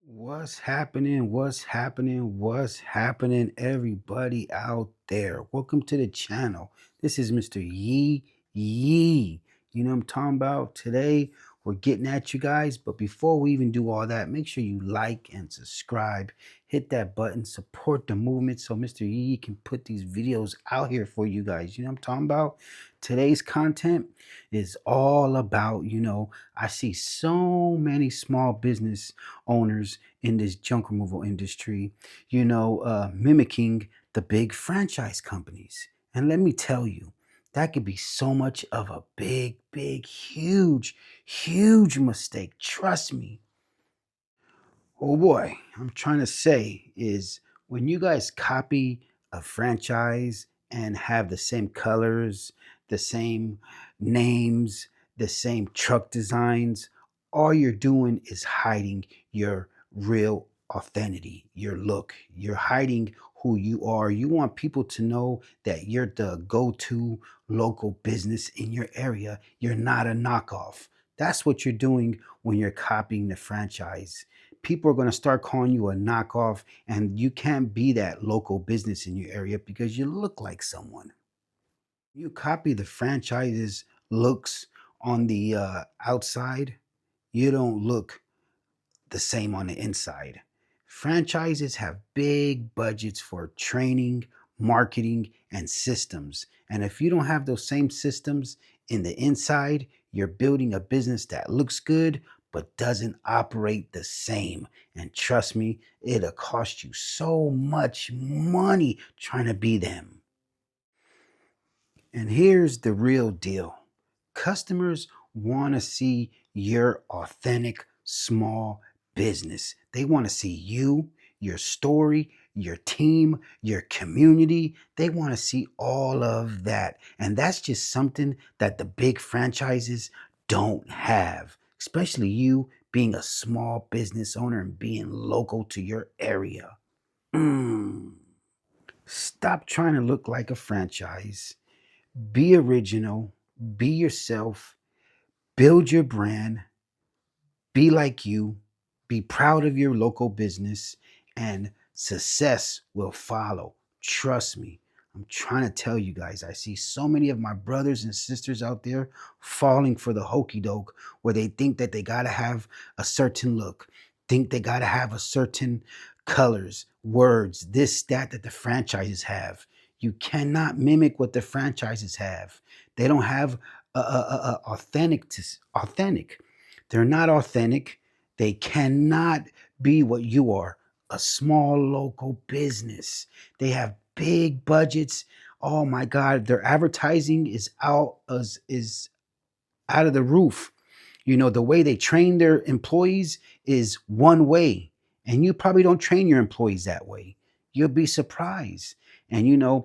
What's happening? What's happening? What's happening, everybody out there? Welcome to the channel. This is Mr. Yee Yee. You know what I'm talking about? Today, we're getting at you guys. But before we even do all that, make sure you like and subscribe. Hit that button, support the movement so Mr. Yee can put these videos out here for you guys. You know what I'm talking about? Today's content is all about, I see so many small business owners in this junk removal industry, mimicking the big franchise companies. And let me tell you, that could be so much of a big, huge mistake. Trust me. Oh boy, I'm trying to say is when you guys copy a franchise and have the same colors, the same names, the same truck designs, all you're doing is hiding your real authenticity, your look. You're hiding who you are. You want people to know that you're the go-to local business in your area. You're not a knockoff. That's what you're doing when you're copying the franchise. People are going to start calling you a knockoff, and you can't be that local business in your area because you look like someone. You copy the franchise's looks on the outside, you don't look the same on the inside. Franchises have big budgets for training, marketing, and systems. And if you don't have those same systems in the inside, you're building a business that looks good but doesn't operate the same. And trust me, it'll cost you so much money trying to be them. And here's the real deal. Customers want to see your authentic small business. They want to see you, your story, your team, your community. They want to see all of that. And that's just something that the big franchises don't have, especially you being a small business owner and being local to your area. Mm. Stop trying to look like a franchise. Be original, be yourself, build your brand, be like you, be proud of your local business, and success will follow. Trust me. I'm trying to tell you guys, I see so many of my brothers and sisters out there falling for the hokey doke where they think that they got to have a certain look, think they got to have a certain colors, words, this, that the franchises have. You cannot mimic what the franchises have. They don't have authentic. They're not authentic. They cannot be what you are, a small local business. They have big budgets. Oh my God, their advertising is out of the roof. The way they train their employees is one way, and you probably don't train your employees that way. You'll be surprised. And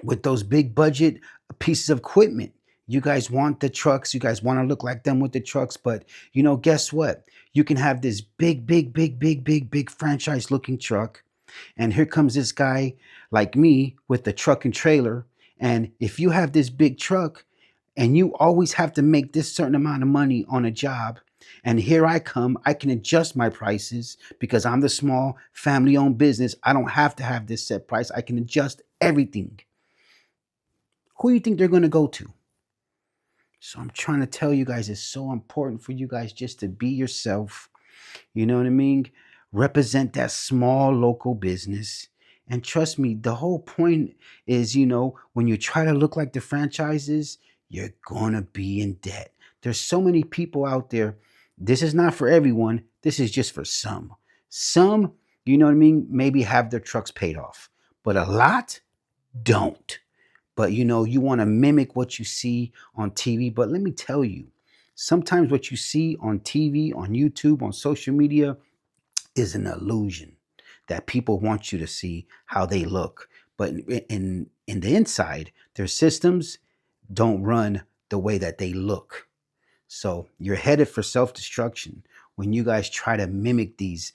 with those big budget pieces of equipment. You guys want the trucks. You guys want to look like them with the trucks. But guess what? You can have this big franchise looking truck. And here comes this guy like me with the truck and trailer. And if you have this big truck and you always have to make this certain amount of money on a job, and here I come, I can adjust my prices because I'm the small family owned business. I don't have to have this set price. I can adjust everything. Who do you think they're going to go to? So I'm trying to tell you guys, it's so important for you guys just to be yourself. You know what I mean? Represent that small local business. And trust me, the whole point is, when you try to look like the franchises, you're going to be in debt. There's so many people out there. This is not for everyone. This is just for some. Some, you know what I mean, maybe have their trucks paid off, but a lot don't. But you want to mimic what you see on TV. But let me tell you, sometimes what you see on TV, on YouTube, on social media is an illusion that people want you to see how they look. But in the inside, their systems don't run the way that they look. So you're headed for self-destruction. when you guys try to mimic these,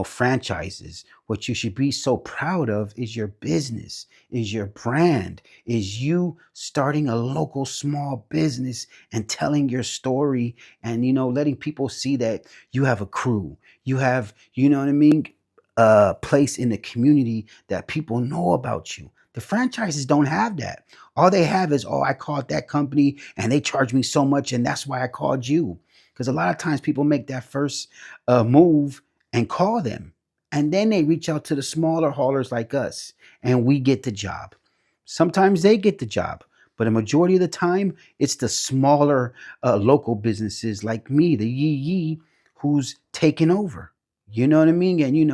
franchises. What you should be so proud of is your business, is your brand, is you starting a local small business and telling your story and, letting people see that you have a crew. You have, what I mean, a place in the community that people know about you. The franchises don't have that. All they have is, oh, I called that company and they charged me so much, and that's why I called you. Because a lot of times people make that first move and call them, and then they reach out to the smaller haulers like us, and we get the job. Sometimes they get the job, but a majority of the time, it's the smaller local businesses like me, the Yee Yee, who's taking over. You know what I mean? And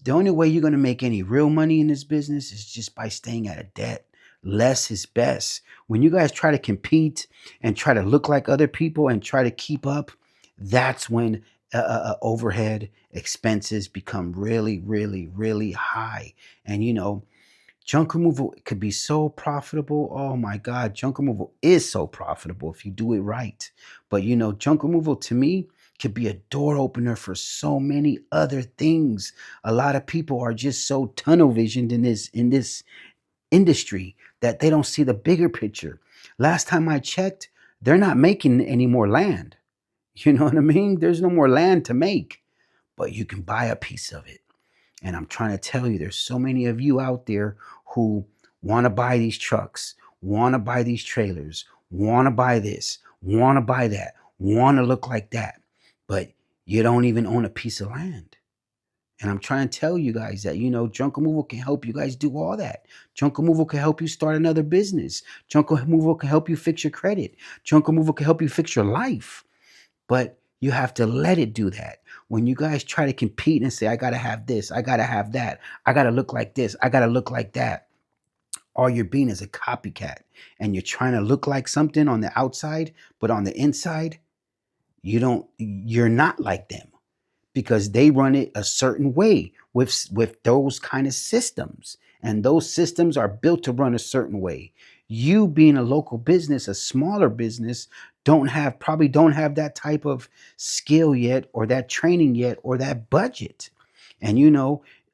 the only way you're going to make any real money in this business is just by staying out of debt. Less is best. When you guys try to compete and try to look like other people and try to keep up, that's when overhead expenses become really, really, really high. And junk removal could be so profitable. Oh my God, junk removal is so profitable if you do it right. But junk removal to me could be a door opener for so many other things. A lot of people are just so tunnel visioned in this industry that they don't see the bigger picture. Last time I checked, they're not making any more land. You know what I mean? There's no more land to make, but you can buy a piece of it. And I'm trying to tell you, there's so many of you out there who want to buy these trucks, want to buy these trailers, want to buy this, want to buy that, want to look like that, but you don't even own a piece of land. And I'm trying to tell you guys that, junk removal can help you guys do all that. Junk removal can help you start another business. Junk removal can help you fix your credit. Junk removal can help you fix your life. But you have to let it do that. When you guys try to compete and say, I got to have this, I got to have that, I got to look like this, I got to look like that, all you're being is a copycat. And you're trying to look like something on the outside, but on the inside, you're not like them, because they run it a certain way with those kind of systems, and those systems are built to run a certain way. You being a local business, a smaller business, probably don't have that type of skill yet, or that training yet, or that budget. And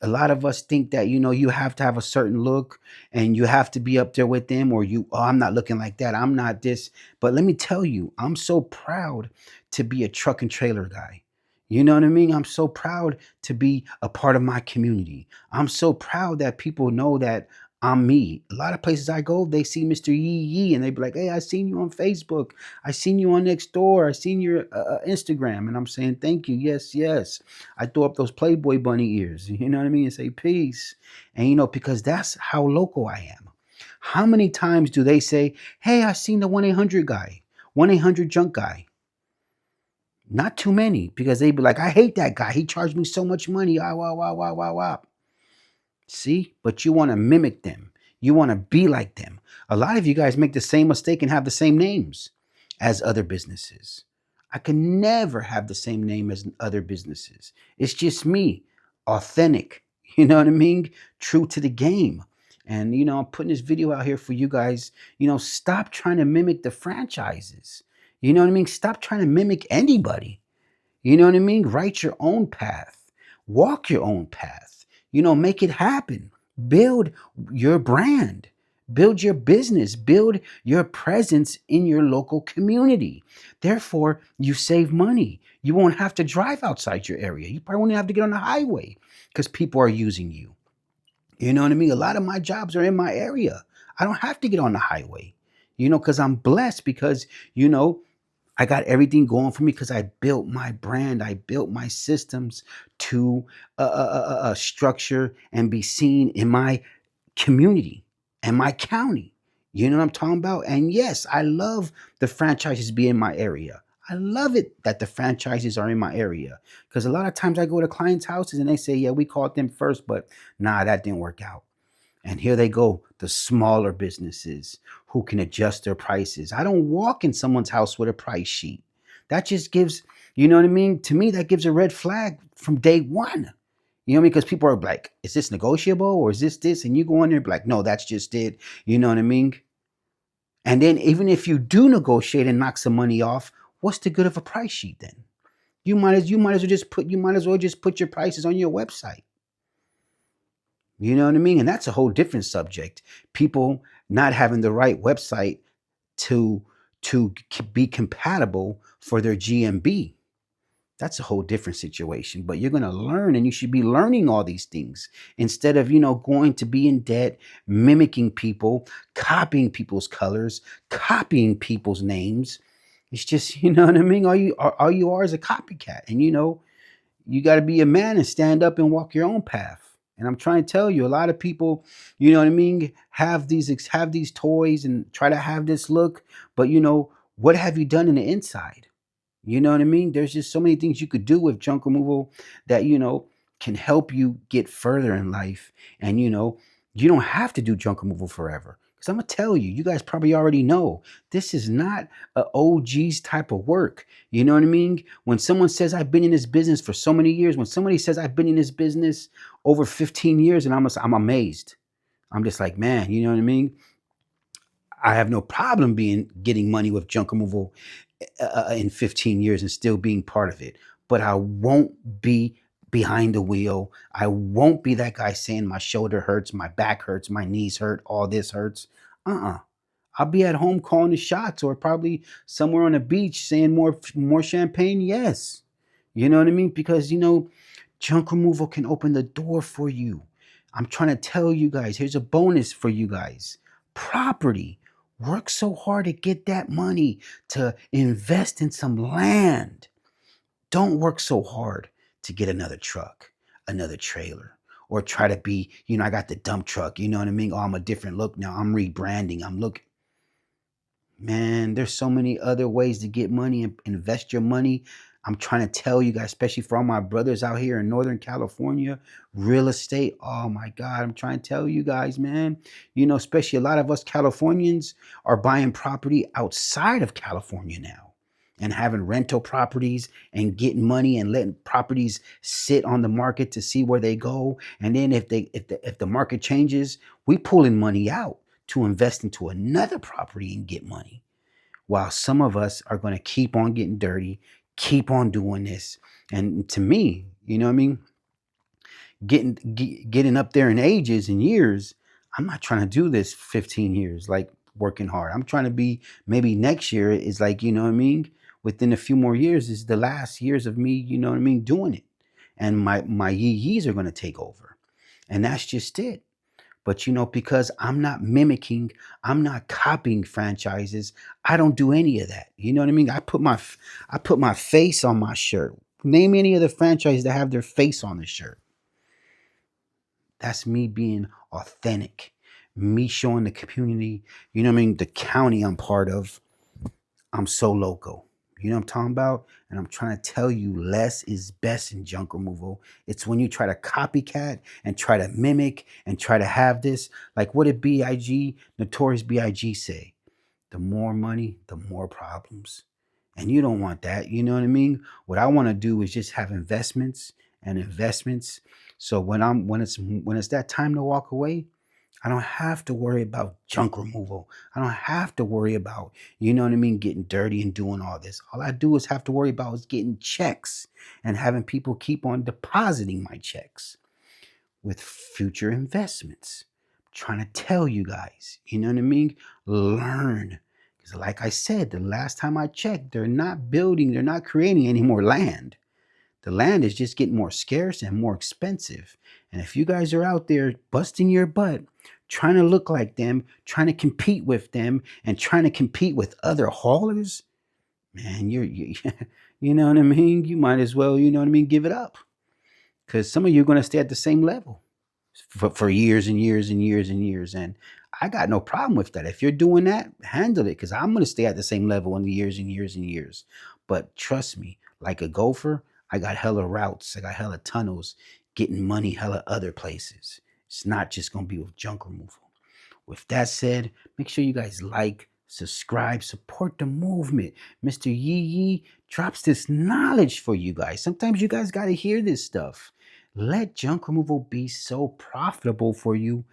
a lot of us think that you have to have a certain look and you have to be up there with them, or I'm not looking like that, I'm not this. But let me tell you, I'm so proud to be a truck and trailer guy. You know what I mean? I'm so proud to be a part of my community. I'm so proud that people know that I'm me. A lot of places I go, they see Mr. Yee Yee and they be like, hey, I seen you on Facebook. I seen you on Nextdoor. I seen your Instagram. And I'm saying, thank you. Yes, yes. I throw up those Playboy bunny ears, you know what I mean? And say, peace. And, because that's how local I am. How many times do they say, hey, I seen the 1-800 guy, 1-800 junk guy? Not too many, because they be like, I hate that guy. He charged me so much money. Ah, wah, wah, wah, wah, wah. See? But you want to mimic them. You want to be like them. A lot of you guys make the same mistake and have the same names as other businesses. I can never have the same name as other businesses. It's just me, authentic. You know what I mean? True to the game. And, I'm putting this video out here for you guys. Stop trying to mimic the franchises. You know what I mean? Stop trying to mimic anybody. You know what I mean? Write your own path. Walk your own path. Make it happen. Build your brand. Build your business. Build your presence in your local community. Therefore, you save money. You won't have to drive outside your area. You probably won't have to get on the highway because people are using you. You know what I mean? A lot of my jobs are in my area. I don't have to get on the highway, because I'm blessed, because, I got everything going for me because I built my brand. I built my systems to structure and be seen in my community and my county. You know what I'm talking about? And yes, I love the franchises being in my area. I love it that the franchises are in my area, because a lot of times I go to clients' houses and they say, yeah, we called them first, but nah, that didn't work out. And here they go, the smaller businesses who can adjust their prices. I don't walk in someone's house with a price sheet. That just gives, you know what I mean? To me, that gives a red flag from day one. Because people are like, is this negotiable, or is this? And you go in there and be like, no, that's just it. You know what I mean? And then even if you do negotiate and knock some money off, what's the good of a price sheet then? You might as well just put your prices on your website. You know what I mean? And that's a whole different subject. People not having the right website to be compatible for their GMB. That's a whole different situation. But you're going to learn, and you should be learning all these things instead of, going to be in debt, mimicking people, copying people's colors, copying people's names. It's just, you know what I mean? All you are is a copycat. And you got to be a man and stand up and walk your own path. And I'm trying to tell you, a lot of people, you know what I mean, have these toys and try to have this look, but what have you done in the inside? You know what I mean? There's just so many things you could do with junk removal that can help you get further in life. And you don't have to do junk removal forever. Because I'm gonna tell you, you guys probably already know this is not a OG's type of work. You know what I mean? When someone says I've been in this business for so many years, when somebody says I've been in this business over 15 years, and I'm amazed. I'm just like, man, you know what I mean? I have no problem getting money with junk removal in 15 years and still being part of it. But I won't be behind the wheel. I won't be that guy saying my shoulder hurts, my back hurts, my knees hurt, all this hurts. I'll be at home calling the shots, or probably somewhere on the beach saying more champagne. Yes. You know what I mean? Because junk removal can open the door for you. I'm trying to tell you guys, here's a bonus for you guys. Property. Work so hard to get that money to invest in some land. Don't work so hard to get another truck, another trailer, or try to be, I got the dump truck. You know what I mean? Oh, I'm a different look now. I'm rebranding. I'm looking. Man, there's so many other ways to get money and invest your money. I'm trying to tell you guys, especially for all my brothers out here in Northern California, real estate. Oh my God, I'm trying to tell you guys, man. Especially a lot of us Californians are buying property outside of California now and having rental properties and getting money and letting properties sit on the market to see where they go. And then if the market changes, we pulling money out to invest into another property and get money. While some of us are going to keep on getting dirty, keep on doing this. And to me, you know what I mean? Getting up there in ages and years, I'm not trying to do this 15 years, like working hard. I'm trying to be, maybe next year is like, you know what I mean? Within a few more years is the last years of me, you know what I mean, doing it. And my yees are going to take over. And that's just it. But because I'm not mimicking, I'm not copying franchises. I don't do any of that. You know what I mean? I put my face on my shirt. Name any of the franchises that have their face on the shirt. That's me being authentic. Me showing the community, you know what I mean, the county I'm part of, I'm so local. You know what I'm talking about? And I'm trying to tell you, less is best in junk removal. It's when you try to copycat and try to mimic and try to have this, like what did B.I.G., Notorious B.I.G. say? The more money, the more problems. And you don't want that. You know what I mean? What I want to do is just have investments and investments. So when it's that time to walk away, I don't have to worry about junk removal. I don't have to worry about, you know what I mean, getting dirty and doing all this. All I do is have to worry about is getting checks and having people keep on depositing my checks with future investments. I'm trying to tell you guys, you know what I mean? Learn. Because like I said, the last time I checked, they're not creating any more land. The land is just getting more scarce and more expensive. And if you guys are out there busting your butt, trying to look like them, trying to compete with them, and trying to compete with other haulers, man, you know what I mean? You might as well, you know what I mean, give it up. Because some of you are going to stay at the same level for years and years and years and years. And I got no problem with that. If you're doing that, handle it, because I'm going to stay at the same level in the years and years and years. But trust me, like a gopher, I got hella routes. I got hella tunnels, getting money hella other places. It's not just going to be with junk removal. With that said, make sure you guys like, subscribe, support the movement. Mr. Yee Yee drops this knowledge for you guys. Sometimes you guys got to hear this stuff. Let junk removal be so profitable for you.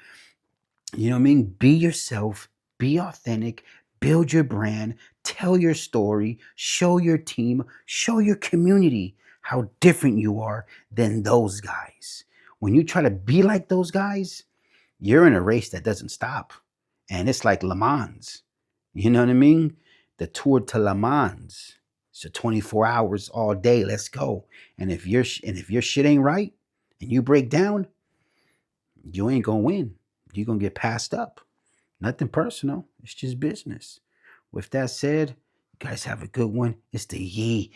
You know what I mean? Be yourself, be authentic, build your brand, tell your story, show your team, show your community how different you are than those guys. When you try to be like those guys, you're in a race that doesn't stop. And it's like Le Mans. You know what I mean? The Tour to Le Mans. So 24 hours all day. Let's go. And if your shit ain't right and you break down, you ain't gonna win. You're gonna get passed up. Nothing personal. It's just business. With that said, you guys have a good one. It's the Yee.